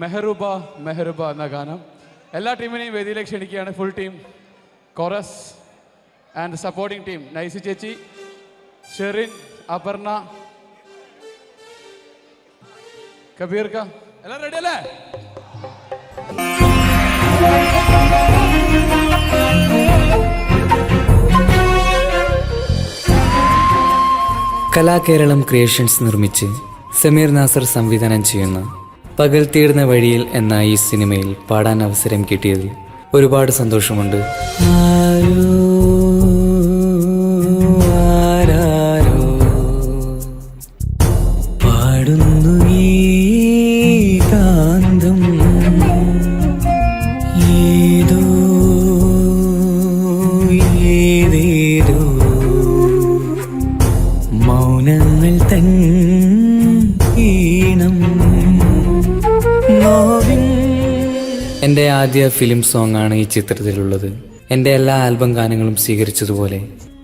മെഹറൂബ മെഹറൂബ എന്ന ഗാനം എല്ലാ ടീമിനെയും വേദിയിലേക്ക് ക്ഷണിക്കുകയാണ്. Full team, chorus and supporting team Nicy ചേച്ചി, ഷെറിൻ, അപർണ, കബീർക്ക, എല്ലാം റെഡി അല്ലേ? കലാകേരളം ക്രിയേഷൻസ് നിർമ്മിച്ച് സമീർ നാസർ സംവിധാനം ചെയ്യുന്ന പകൽ തീർന്ന വഴിയിൽ എന്ന ഈ സിനിമയിൽ പാടാൻ അവസരം കിട്ടിയതിൽ ഒരുപാട് സന്തോഷമുണ്ട്. പാടുന്നു ഈ കാന്തം ഏതോ ഏതേതോ മൗനങ്ങൾ തൻ ഈണം. എൻ്റെ ആദ്യ ഫിലിം സോങ് ആണ് ഈ ചിത്രത്തിലുള്ളത്. എൻ്റെ എല്ലാ ആൽബം ഗാനങ്ങളും സ്വീകരിച്ചതുപോലെ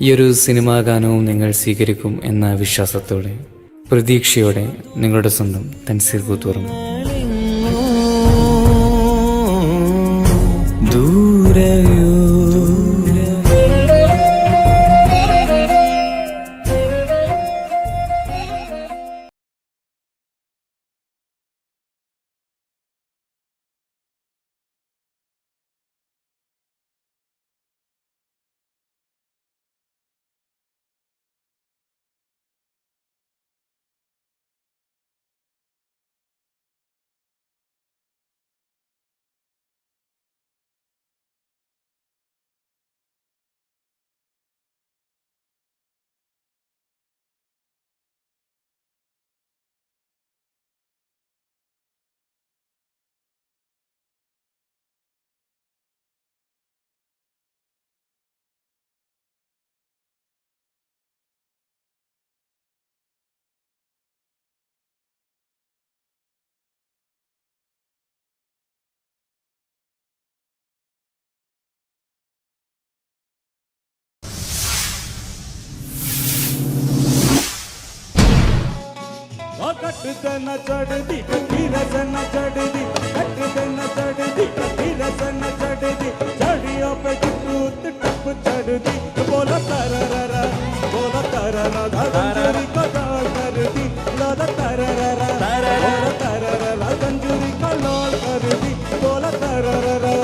ഈ ഒരു സിനിമാ ഗാനവും നിങ്ങൾ സ്വീകരിക്കും എന്ന വിശ്വാസത്തോടെ, പ്രതീക്ഷയോടെ നിങ്ങളുടെ സ്വന്തം തൻസീർ കൂത്തുപറമ്പ്. ദൂരയോ कटदन चढ़दी रसन चढ़दी कटदन चढ़दी रसन चढ़दी चढ़ियों पे टूट टप चढ़दी बोला तरररा बोला तररा धंजुरी का लाल करदी लाला तरररा बोला तरररा धंजुरी का लाल करदी बोला तरररा.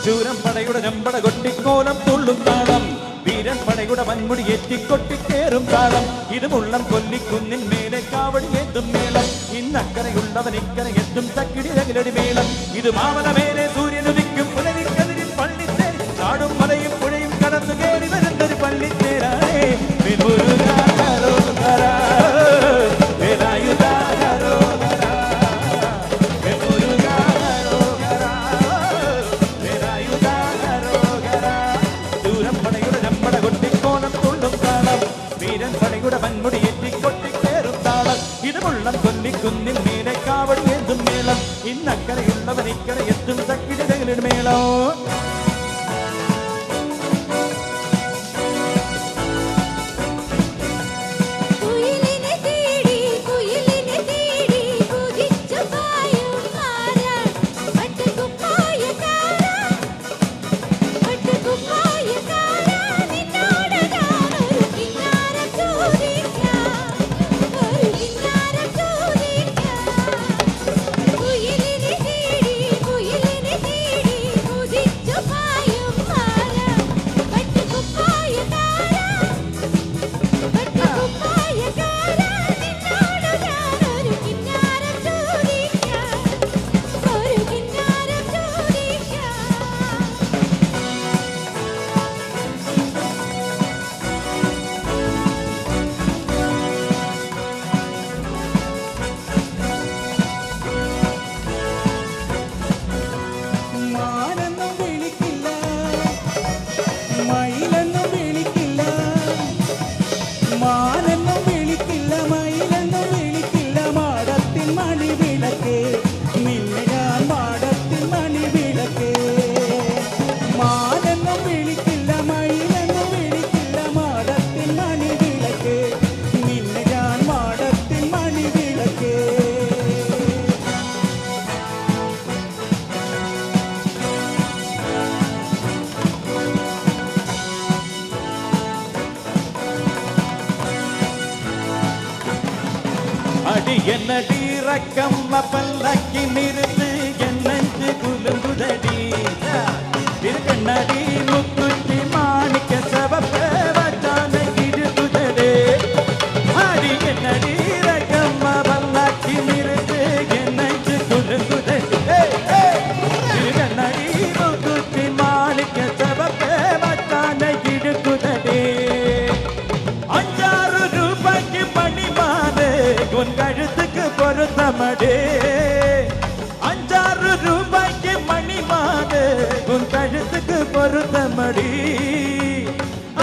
ശൂരം പടയുടെ ചെമ്പട കൊട്ടിക്കോലം തുള്ളും താളം, വീരൻ പടയുടെ വൻമുടി എത്തിക്കൊട്ടിക്കേറും താളം. ഇത് മുള്ളം കൊല്ലിക്കുന്നിൻ മേലെ കാവടി ഏന്തും മേളം, ഇന്നക്കരയുള്ളവൻ ഇക്കരെ എത്തും തക്കിടി തകിലടി മേളം. ഇത് മാമല മേലെ സൂര്യനുദിക്കും പുലരിക്കതിരിൽ പള്ളിത്തേരി, കാടും മലയും പുഴയും കടന്നു കയറി വരുന്നൊരു പള്ളിത്തേരാണേ. വൻമുടി എത്തിക്കൊട്ടിക്കേറും താളം, ഇത് മുള്ളം കൊല്ലിക്കുന്നിൻ മേലെ കാവടി ഏന്തും മേളം, ഇന്നക്കരയുള്ളവൻ ഇക്കരെ എത്തും തക്കിടി തകിലടി മേളം. കുയിലിനെ തേടി കുതിച്ച മാനെന്നും വിളിക്കില്ല മയിലെന്നും വിളിക്കില്ല മാടത്തിൻ മണിവിളക്കേ നിന്നെ ഞാൻ മാടത്തിൻ മണിവിളക്കേ മാനെന്നും വിളിക്കില്ല മയിലെന്നും വിളിക്കില്ല മാടത്തിൻ മണിവിളക്കേ നിന്നെ ഞാൻ മാടത്തിൻ മണിവിളക്കേ அடி என்னடி ரக்கம்ம பல்லக்கி நிறுத்து என்னென்று குலுங்குதடி திருக்கண்ணடி முக்குத்தி மாணிக்க சவப்ப வச்சான இடுகுதடே அடி என்னடி ரக்கம்ம பல்லக்கி நிறுத்து என்னென்று குலுங்குதடி திருக்கண்ணடி முக்குத்தி மாணிக்க சவப்ப வச்சான இடுகுதடே 5-6 ரூபாய்க்கு பணிமானே உன் கழுத்துக்கு பொருத்தமடே 5-6 ரூபாய்க்கு மணிமானே உன் கழுத்துக்கு பொருத்தமடி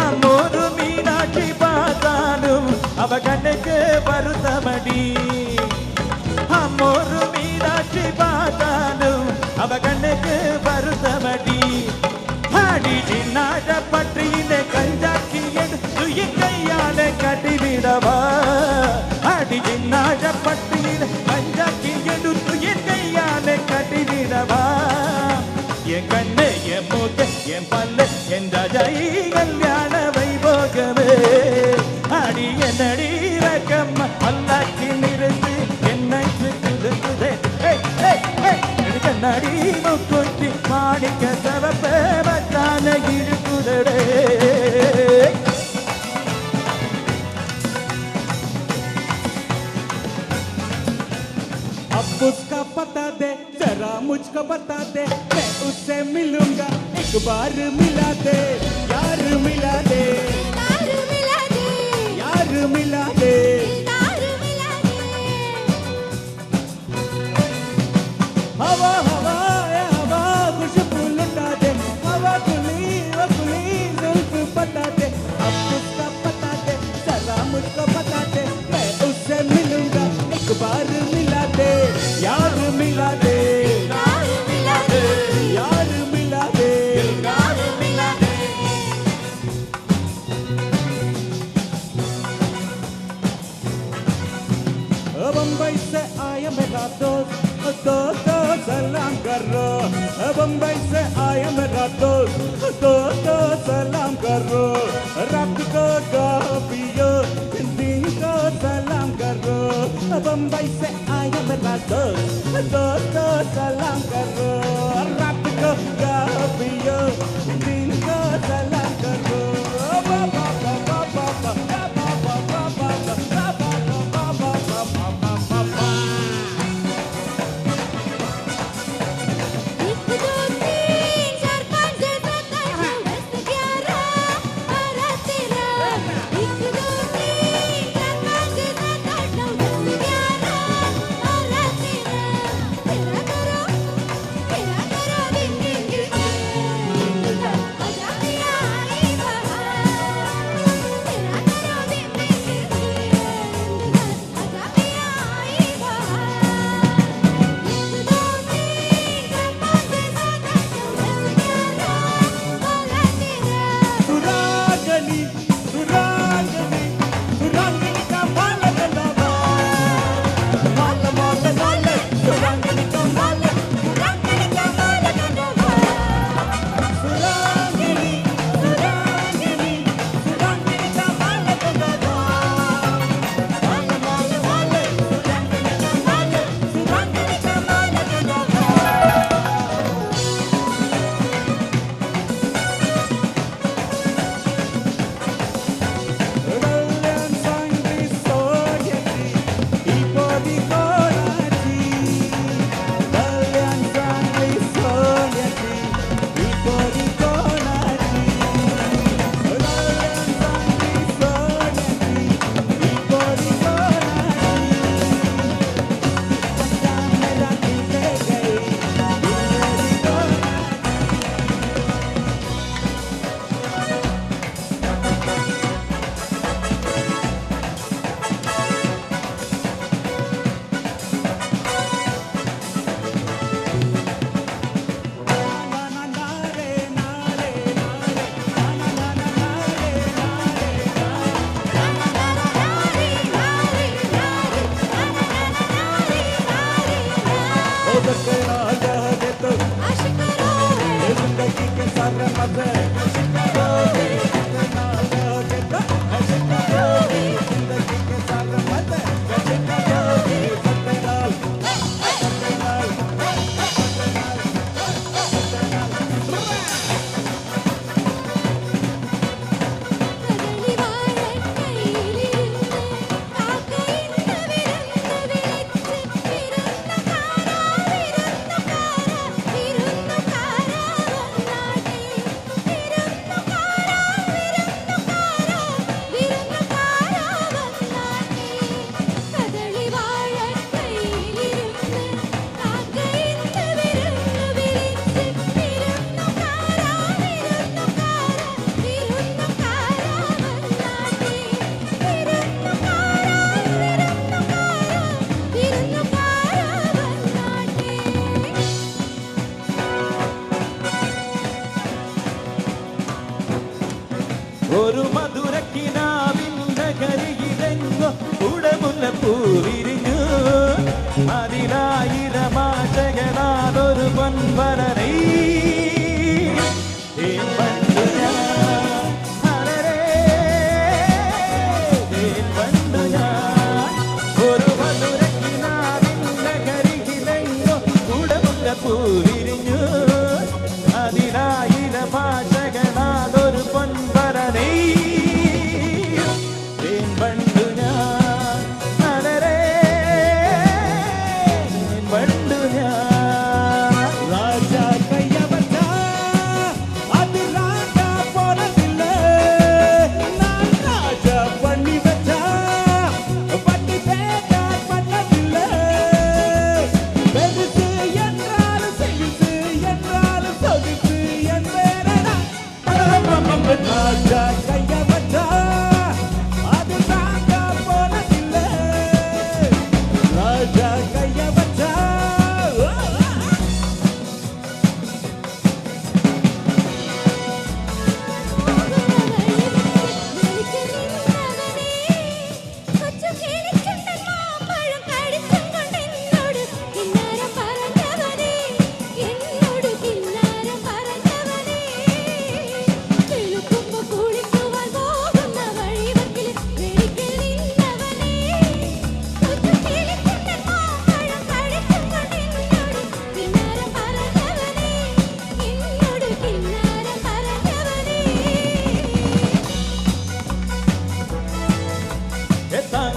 அம்மோரு மீனாட்சி பார்த்தாலும் அவ கண்ணுக்கு வருத்தமடி அம்மோரு மீனாட்சி பார்த்தாலும் அவ கண்ணுக்கு வருத்தமடி அடி சின்னாட பற்றியிலே கஞ்சாக்கி எடுத்து என் கையாலே கட்டிவிடவா அடி சின்னாட பற்றியிலே கஞ்சாக்கி எடுத்து என் கையாலே கட்டிவிடவா என் கண்ணு என் மூக்கு என் பல்லு என் ராஜாயி கல்யாண வைபோகமே அடி என்னடி ரகம்ம பல்லாக்கி நிறுத்து என்னை குதுகுதே கண்ணாடி முக்குத்தி மாணிக்க சவப்ப வச்சான இடுகுதடே अब उसका पता दे जरा मुझको बता दे मैं उससे मिलूंगा एक बार मिला दे यार मिला दे यार मिला दे हवा हवा ए हवा खुशबू लुटा दे हवा खुली वो खुली जुल्फ बता दे अब उसका पता दे जरा मुझको बता दे मैं उससे मिलूंगा एक बार मिला दे यार मिला दे यार मिला दे यार मिला दे यार मिला दे बम्बई से आया मेरा दोस्त दोस्त सलाम करो बम्बई से आया मेरा दोस्त सलाम करो रात को पियो दिन को सलाम करो बम्बई से आया मेरा दोस्त सलाम करो रात को पियो दिन को सलाम करो बाबा बाबा बाबा बाबा बाबा बाबा तेरा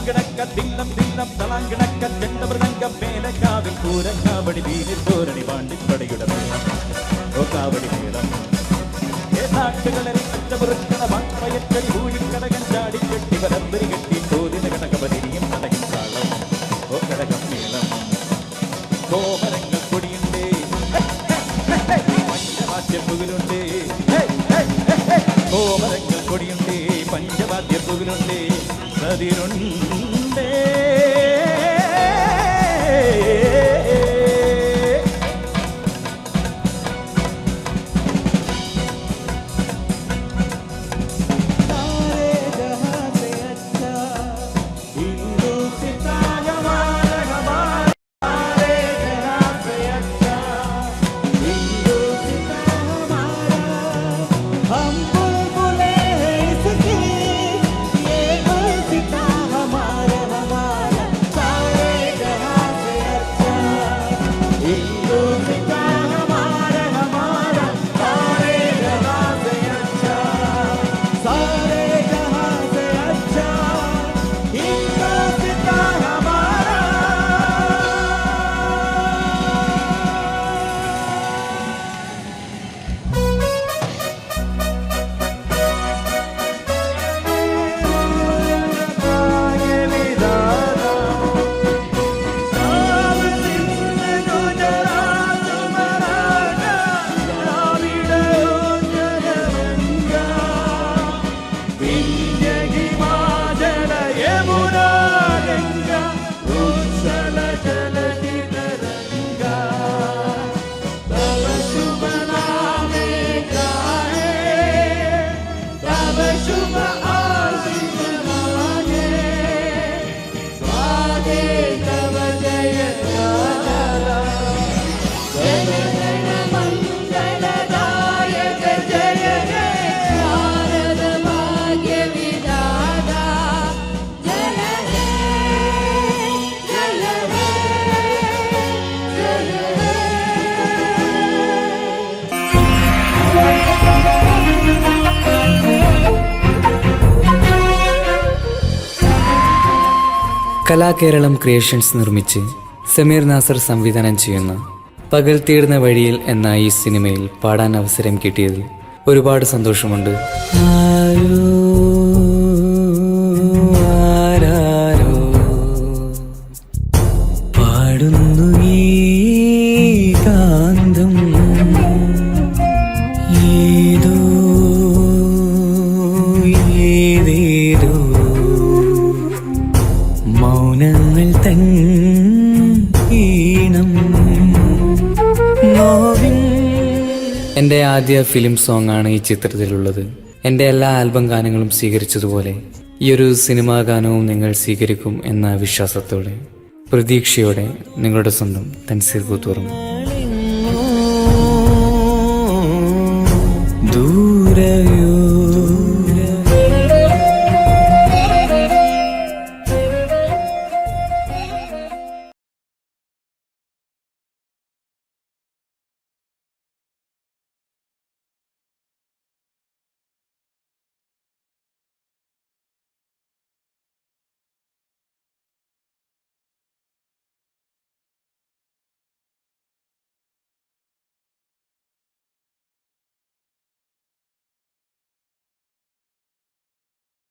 തളാങ്കിണക്ക ദിന്നം ദിന്നം തളാങ്കിണക്ക ചെണ്ടമൃതംഗം മേലക്കാവിൽ പൂരക്കാവടി വീരത്തോരണി പാണ്ടിപ്പടയുടെ മേളം ഓ കാവടി മേളം നാട്ടുകളെ പച്ചമുറുക്കണ വാക്കയറ്റടി ഊഴിക്കടകൻ ചാടിക്കെട്ടി വരമ്പരി കെട്ടി തോതിന കടകപതിരിയും കടകിൻ താളം ഓ കടകം മേളം കോമരങ്ങൾ കൊടിയുണ്ട് പഞ്ചവാദ്യപ്പുകളുണ്ട് കോമരങ്ങൾ കൊടിയുണ്ട് പഞ്ചവാദ്യപ്പുകളുണ്ട് അതിരുണ്ടേ കലാകേരളം ക്രിയേഷൻസ് നിർമ്മിച്ച് സമീർ നാസർ സംവിധാനം ചെയ്യുന്ന പകൽ തീർന്ന വഴിയിൽ എന്ന ഈ സിനിമയിൽ പാടാൻ അവസരം കിട്ടിയതിൽ ഒരുപാട് സന്തോഷമുണ്ട്. പാടുന്നു ഈ കാന്തം ഏതോ ഏതേതോ മൗനങ്ങൾ തൻ ഈണം. എൻ്റെ ആദ്യ ഫിലിം സോങ് ആണ് ഈ ചിത്രത്തിലുള്ളത്. എൻ്റെ എല്ലാ ആൽബം ഗാനങ്ങളും സ്വീകരിച്ചതുപോലെ ഈ ഒരു സിനിമാ ഗാനവും നിങ്ങൾ സ്വീകരിക്കും എന്ന വിശ്വാസത്തോടെ പ്രതീക്ഷയോടെ നിങ്ങളുടെ സ്വന്തം തൻസീർ കൂത്തുറന്നു. ദൂരയോ